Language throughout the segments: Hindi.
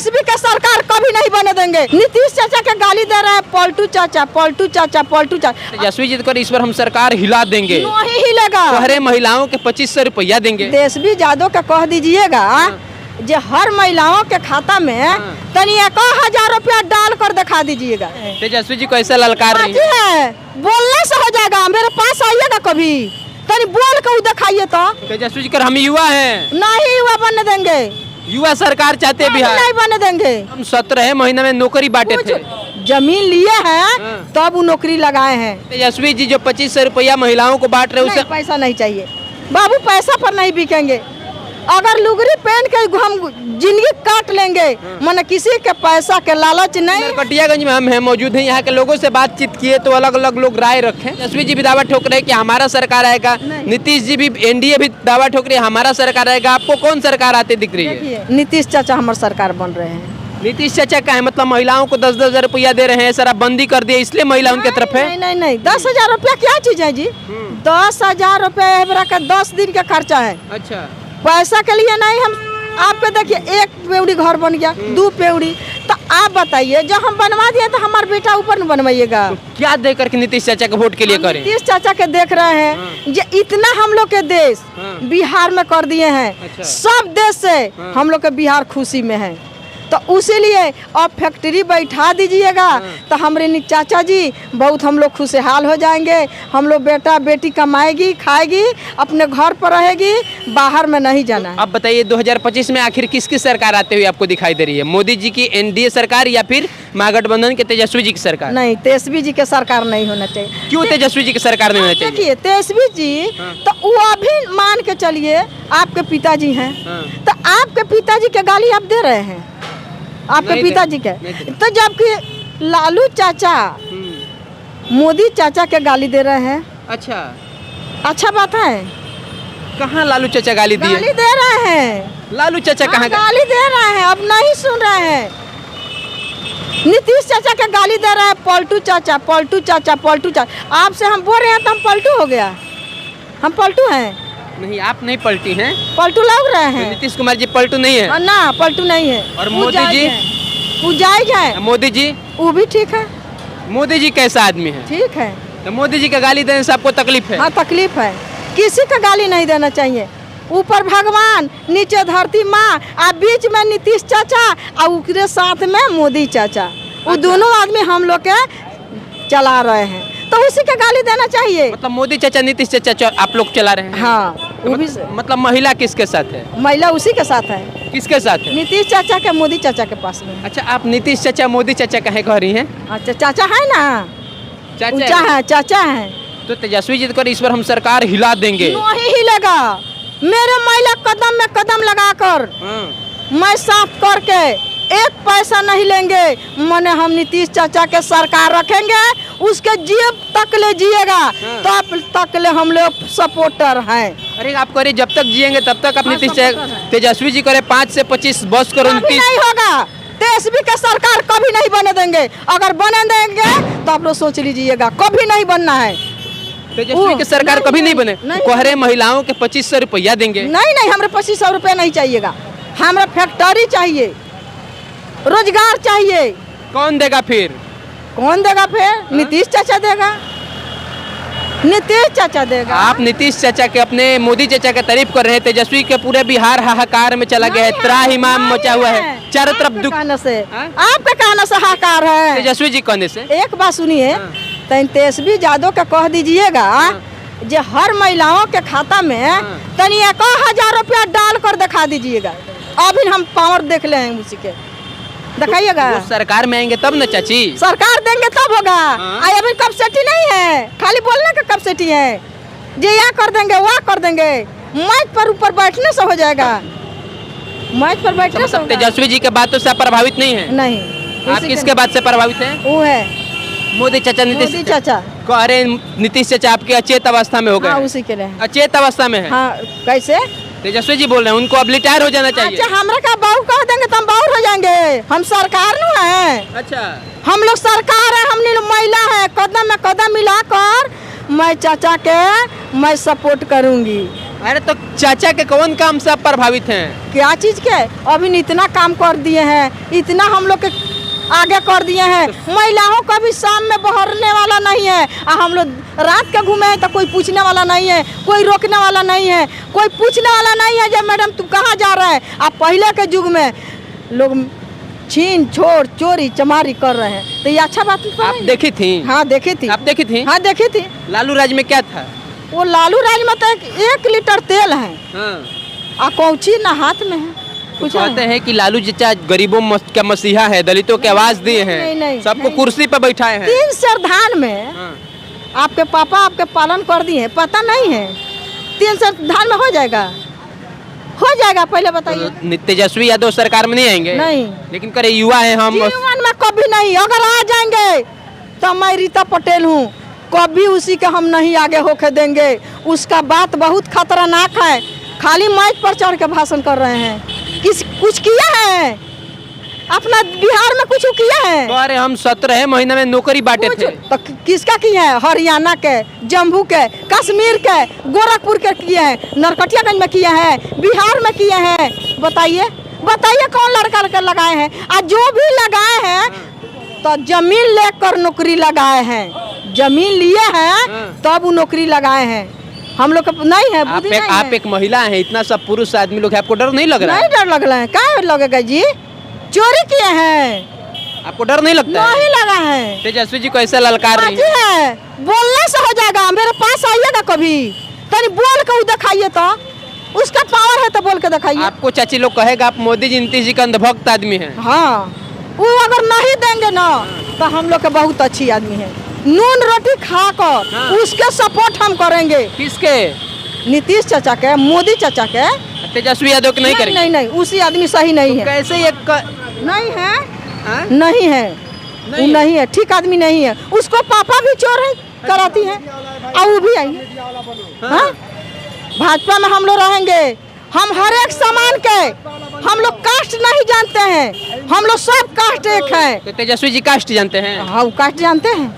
तेजस्वी का सरकार कभी नहीं बने देंगे। नीतीश चाचा के गाली दे रहे हैं, पलटू चाचा पलटू चाचा पलटू चाचा। तेजस्वी जी कर इस बार हम सरकार हिला देंगे, नहीं हिलेगा। हरे महिलाओं के 2500 रुपया देंगे। तेजस्वी यादव का कह दीजिएगा जो हर महिलाओं के खाता में तनी 1000 रुपया डाल कर दिखा दीजिएगा। तेजस्वी जी को ऐसा ललकार रही है, बोलने से हो जाएगा। मेरे पास आइएगा कभी, तनी बोल के दिखाइए तो। तेजस्वी जी कर हम युवा हैं, नहीं युवा बनने देंगे, युवा सरकार चाहते बिहार, नहीं बनने देंगे। हम 17 महीने में नौकरी बांटे थे, जमीन लिए हैं तब वो नौकरी लगाए हैं। तेजस्वी जी जो 2500 रुपया महिलाओं को बांट रहे नहीं, पैसा नहीं चाहिए बाबू, पैसा पर नहीं बिकेंगे। अगर लुगरी पहन के हम जिंदगी काट लेंगे, मन किसी के पैसा के लालच नहीं। नरकटियागंज में हम हैं, मौजूद हैं, यहाँ के लोगों से बातचीत किए तो अलग अलग लोग राय रखे। तेजस्वी जी भी दावा ठोक रहे हैं कि हमारा सरकार आएगा, नीतीश जी भी एनडीए भी दावा ठोक रही है हमारा सरकार आएगा। आपको कौन सरकार आती दिख रही है? नीतीश चाचा हमारे सरकार बन रहे हैं। नीतीश चाचा का है, मतलब महिलाओं को 10-10 हजार रुपया दे रहे हैं, शराबबंदी कर दिया इसलिए महिला उनके तरफ है। नहीं नहीं 10,000 रुपया क्या चीज है जी? 10,000 रुपया का 10 दिन का खर्चा है। अच्छा, पैसा के लिए नहीं। हम आपके देखिए, एक पेवड़ी घर बन गया, 2 पेवड़ी, तो आप बताइए जो हम बनवा दिए तो हमारे बेटा ऊपर न बनवाइएगा। तो क्या दे करके नीतीश चाचा के वोट के लिए करें? नीतीश चाचा के देख रहे हैं जो इतना हम लोग के देश बिहार में कर दिए हैं। अच्छा। सब देश से हम लोग के बिहार खुशी में है, तो उसीलिए अब फैक्ट्री बैठा दीजिएगा तो हमारे चाचा जी बहुत हम लोग खुशहाल हो जाएंगे। हम लोग बेटा बेटी कमाएगी खाएगी, अपने घर पर रहेगी, बाहर में नहीं जाना है। अब बताइए 2025 में आखिर किसकी सरकार आते हुए आपको दिखाई दे रही है? मोदी जी की एनडीए सरकार या फिर महागठबंधन के तेजस्वी जी की सरकार? नहीं, तेजस्वी जी के सरकार नहीं होना चाहिए। क्यों तेजस्वी जी की सरकार नहीं होना चाहिए? देखिए तेजस्वी जी तो वो अभी मान के चलिए आपके पिताजी हैं, तो आपके पिताजी के गाली आप दे रहे हैं, आपके पिताजी के। तो जबकि लालू चाचा मोदी चाचा के गाली दे रहे हैं। अच्छा बात है। कहाँ लालू चाचा गाली दिए? गाली दे रहे हैं। लालू चाचा कहाँ गाली दे रहे हैं? अब नहीं सुन रहे हैं। नीतीश चाचा के गाली दे रहे हैं, पलटू चाचा पलटू चाचा पलटू चाचा। आपसे हम बोल रहे हैं तो हम पलटू हो गया? हम पलटू हैं? नहीं, आप नहीं पलटी हैं, पलटू लग रहे हैं। नीतीश कुमार जी पलटू नहीं है ना, पलटू नहीं है। और मोदी जी? वो जायज है। मोदी जी? वो भी ठीक है। मोदी जी कैसा आदमी है? ठीक है। तो मोदी जी का गाली देने से आपको तकलीफ है? हाँ तकलीफ है। किसी का गाली नहीं देना चाहिए। ऊपर भगवान, नीचे धरती माँ, और बीच में नीतीश चाचा और उसके साथ में मोदी चाचा। वो दोनों आदमी हम लोग के चला रहे हैं, तो उसी का गाली देना चाहिए। मतलब मोदी चाचा नीतीश चाचा आप लोग चला रहे हैं? हाँ। वो भी मतलब महिला किसके साथ है? महिला उसी के साथ है। किसके साथ है? नीतीश चाचा के मोदी चाचा के पास में। अच्छा, आप नीतीश चाचा मोदी चाचा कहे कह रही हैं? अच्छा, चाचा है ना, चाचा है, चाचा है। तो तेजस्वी जी कर इस बार हम सरकार हिला देंगे। नहीं हिलेगा। मेरे महिला कदम में कदम लगाकर मैं साफ करके एक पैसा नहीं लेंगे। मने हम नीतीश चाचा के सरकार रखेंगे, उसके जेब तक ले जिएगा, तब तक ले हम लोग सपोर्टर हैं। अरे आप करे जब तक जिएंगे तब तक आप नीतीश तेजस्वी जी करे 5 से 25 बस करो। नहीं होगा। तेजस्वी का सरकार कभी नहीं बने देंगे। अगर बने देंगे तो आप लोग सोच लीजिएगा, कभी नहीं बनना है। तेजस्वी की सरकार कभी नहीं बने। कोहरे महिलाओं के 2500 रुपया देंगे। नहीं, हमें 2500 रुपया नहीं चाहिएगा। हमें फैक्ट्री चाहिए, रोजगार चाहिए। कौन देगा फिर? कौन देगा फिर? नीतीश चाचा देगा। नीतीश चाचा देगा। आप नीतीश चाचा के अपने मोदी चाचा की तारीफ कर रहे हैं। तेजस्वी के पूरे बिहार हाहाकार में चला गया है, त्राहिमाम मचा हुआ है, चारों तरफ दुख। आपके कहने से हाहाकार है। तेजस्वी जी कहने से? एक बात सुनिए, तेजस्वी यादव का कह दीजिएगा जो हर महिलाओं के खाता में तनी 1000 रुपया डाल कर दिखा दीजिएगा। अभी हम पावर देख ले हैं उसी के, दिखाइएगा। तो सरकार में आएंगे तब न चाची? सरकार देंगे तब होगा। अभी कब सेटी नहीं है, खाली बोलने का कब सेटी है। जे यहाँ कर देंगे वहाँ कर देंगे, मैच पर ऊपर बैठने से हो जाएगा। मैच पर बैठने से। तेजस्वी जी के बातों से आप प्रभावित नहीं है? नहीं। आप किसके बात से प्रभावित हैं? वो है मोदी चाचा। नीतीश चाचा कह रहे नीतीश चाचा आपके अचेत अवस्था में हो गए। हाँ, उसी के लिए अचेत अवस्था में है। हाँ, कैसे? तेजस्वी जी बोल रहे हैं उनको अब रिटायर हो जाना चाहिए। अच्छा, हमरा का बाहू कह देंगे तो हम बाहू हो जाएंगे। हम सरकार न है। अच्छा, हम लोग सरकार है, हम लोग महिला है। कदम में कदम मिलाकर मैं चाचा के मैं सपोर्ट करूंगी। अरे तो चाचा के कौन काम से आप प्रभावित हैं? क्या चीज के? अभी इतना काम कर दिए हैं, इतना हम लोग के आगे कर दिए हैं। महिलाओं का भी शाम में बहरने वाला नहीं है, हम लोग रात के घूमे हैं तो कोई पूछने वाला नहीं है, कोई रोकने वाला नहीं है, कोई पूछने वाला नहीं है जब मैडम तू कहाँ जा रहे हैं। अब पहले के युग में लोग छीन छोड़ चोरी चमारी कर रहे हैं, तो ये अच्छा बात नहीं। आप देखी थी? हाँ देखी थी। आप देखी थी? हाँ देखी थी। लालू राज में क्या था? वो लालू राज में तो 1 लीटर तेल है, हाँ। कौची ना हाथ में है। कुछ कहते हैं कि लालू चाचा गरीबों का मसीहा है, दलितों के आवाज दिए हैं, सबको कुर्सी पर बैठाए हैं। 3 सरधान में आपके पापा आपके पालन कर दिए, पता नहीं है 3 सरधान में हो जाएगा? हो जाएगा, पहले बताइए। तेजस्वी यादव सरकार में नहीं आएंगे? नहीं। लेकिन करे युवा है हम। जीवन में कभी नहीं, अगर आ जाएंगे तो मैं रीता पटेल हूँ, कभी उसी के हम नहीं आगे होके देंगे। उसका बात बहुत खतरनाक है, खाली माइक पर चढ़ के भाषण कर रहे हैं। कुछ किया है अपना बिहार में? कुछ किया है? अरे हम 17 महीने में नौकरी बांटे थे। तो किसका किया है? हरियाणा के, जम्मू के, कश्मीर के, गोरखपुर के किए हैं, नरकटियागंज में किए हैं, बिहार में किए हैं। बताइए बताइए कौन लड़का लड़का लगाए हैं? और जो भी लगाए हैं तो जमीन लेकर नौकरी लगाए हैं, जमीन लिए हैं तब वो नौकरी लगाए हैं। हम लोग को नहीं है बुद्धि। आप एक महिला हैं, इतना सब पुरुष आदमी लोग है, आपको डर नहीं लग रहा? नहीं डर लग रहा है, क्या लगेगा जी? चोरी किए हैं, आपको डर नहीं लगता? नहीं लगा है। तेजस्वी जी को ऐसा ललकार रही है, बोलने से हो जाएगा। मेरे पास आइएगा कभी, तनी बोल के दिखाइए तो, उसका पावर है तो बोल के दिखाइए। आपको चाची लोग कहेगा आप मोदी जी नीतीश जी का अंधभक्त आदमी हैं। हाँ, वो अगर नहीं देंगे ना तो हम लोग के बहुत अच्छी आदमी है। नून रोटी खाकर उसके सपोर्ट हम करेंगे। किसके? नीतीश चाचा के, मोदी चाचा के। तेजस्वी यादव के नहीं करेंगे? नहीं नहीं, उसी आदमी सही नहीं है। कैसे ये नहीं है, नहीं है, वो नहीं है, ठीक आदमी नहीं है। उसको पापा भी चोर है कराती है, और वो भी आई। हाँ, भाजपा में हम लोग रहेंगे, हम हर एक सामान के, हम लोग कास्ट नहीं जानते हैं, हम लोग सब कास्ट एक है। तो तेजस्वी जी कास्ट जानते हैं? हाँ, वो कास्ट जानते हैं,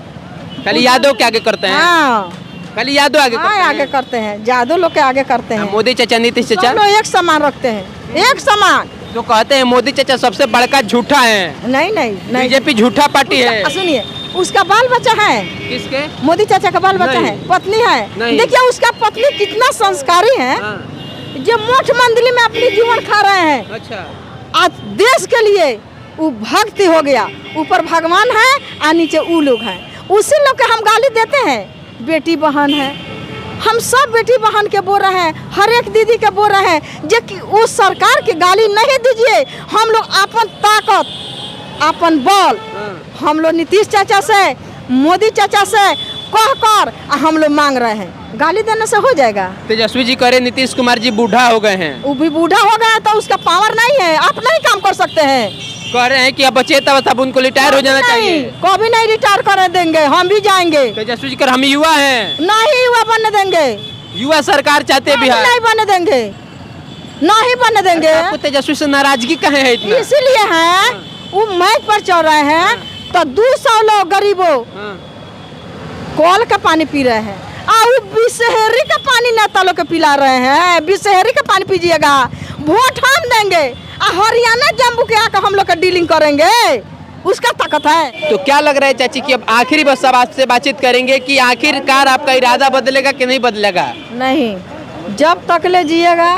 खाली यादव के आगे करते हैं। हाँ, खाली यादव आगे करते हैं। आगे करते हैं, यादव लोग के आगे करते हैं। मोदी चाचा नीतीश चाचा लोग एक समान रखते हैं, एक समान। तो कहते हैं मोदी चाचा सबसे बड़का झूठा है। नहीं नहीं नहीं, बीजेपी झूठा पार्टी है। सुनिए, उसका बाल बच्चा है। किसके? मोदी चाचा का बाल बच्चा है, पत्नी है। देखिए उसका पत्नी कितना संस्कारी है, जो मठ मंदिर में अपनी जीवन खा रहे हैं। अच्छा। आज देश के लिए वो भक्ति हो गया, ऊपर भगवान है और नीचे वो लोग हैं। उसी लोग के हम गाली देते हैं। बेटी बहन है, हम सब बेटी बहन के बोल रहे हैं, हर एक दीदी के बोल रहे हैं जे कि उस सरकार की गाली नहीं दीजिए। हम लोग अपन ताकत, अपन बल, हम लोग नीतीश चाचा से, मोदी चाचा से कह कर हम लोग मांग रहे हैं। गाली देने से हो जाएगा? तेजस्वी जी करे नीतीश कुमार जी बूढ़ा हो गए हैं। वो भी बूढ़ा हो गया तो उसका पावर नहीं है, आप नहीं काम कर सकते हैं। कह रहे हैं कि अब बचे तब उनको रिटायर हो जाना चाहिए। कभी नहीं रिटायर कर देंगे, हम भी जाएंगे। तेजस्वी जी कर हम युवा हैं, नहीं युवा बनने देंगे। युवा सरकार चाहते हैं बिहार। नहीं बनने देंगे, नहीं बनने देंगे। आपको तेजस्वी से नाराजगी कहाँ है इतना? इसीलिए है वो मैच पर चल रहे हैं तो 200 लोग गरीबों कॉल का पानी पी रहे हैं, और बिसहरी का पानी नेता लोग के पिला रहे हैं। बिसहरी का पानी पीजिएगा, वोट हम देंगे, और हरियाणा जम्मू के आकर हम लोग का डीलिंग करेंगे, उसका ताकत है। तो क्या लग रहा है चाची कि अब आखिरी बस अब आपसे बातचीत करेंगे कि आखिरकार आपका इरादा बदलेगा कि नहीं बदलेगा? नहीं, जब तक ले जिएगा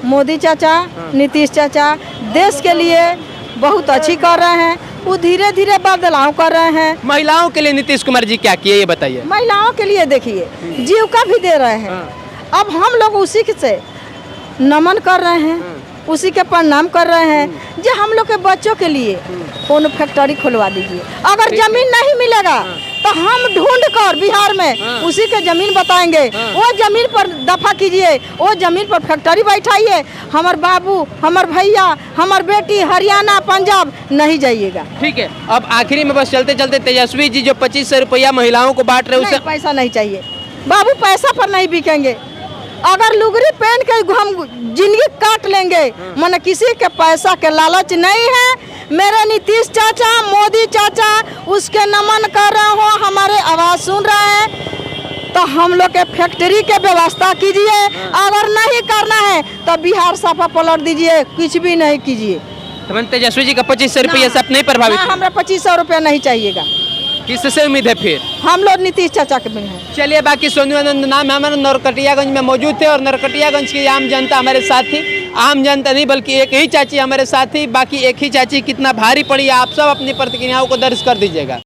मोदी चाचा, नीतीश चाचा देश के लिए बहुत अच्छी कर रहे हैं, वो धीरे धीरे बदलाव कर रहे हैं। महिलाओं के लिए नीतीश कुमार जी क्या किए ये बताइए? महिलाओं के लिए देखिए जीविका भी दे रहे हैं। अब हम लोग उसी से नमन कर रहे हैं, उसी के प्रणाम कर रहे हैं। जो हम लोग के बच्चों के लिए कौन फैक्ट्री खुलवा दीजिए। अगर जमीन नहीं मिलेगा तो हम ढूंढ कर बिहार में उसी के जमीन बताएंगे, वो जमीन पर दफा कीजिए, वो जमीन पर फैक्ट्री बैठाइए। हमार बाबू, हमार भैया, हमार बेटी हरियाणा पंजाब नहीं जाइएगा। ठीक है, अब आखिरी में बस चलते चलते तेजस्वी जी जो 2500 रुपया महिलाओं को बांट रहे उसे पैसा नहीं चाहिए बाबू, पैसा पर नहीं बिकेंगे। अगर लुगरी पहन के हम जिंदगी काट लेंगे, मन किसी के पैसा के लालच नहीं है। मेरे नीतीश चाचा, मोदी चाचा उसके नमन कर रहे हो, हमारे आवाज़ सुन रहे हैं तो हम लोग के फैक्ट्री के व्यवस्था कीजिए, अगर नहीं करना है तो बिहार साफा पलट दीजिए, कुछ भी नहीं कीजिए। तो तेजस्वी जी का 2500 रुपये सब नहीं प्रभावित? हमें 2500 रुपया नहीं चाहिएगा। किससे उम्मीद है फिर? हम लोग नीतीश चाचा के में हैं। चलिए, बाकी सोनू आनंद नाम है हमारे, नरकटियागंज में मौजूद थे और नरकटियागंज की आम जनता हमारे साथ थी। आम जनता नहीं बल्कि एक ही चाची हमारे साथ थी, बाकी एक ही चाची कितना भारी पड़ी आप सब अपनी प्रतिक्रियाओं को दर्ज कर दीजिएगा।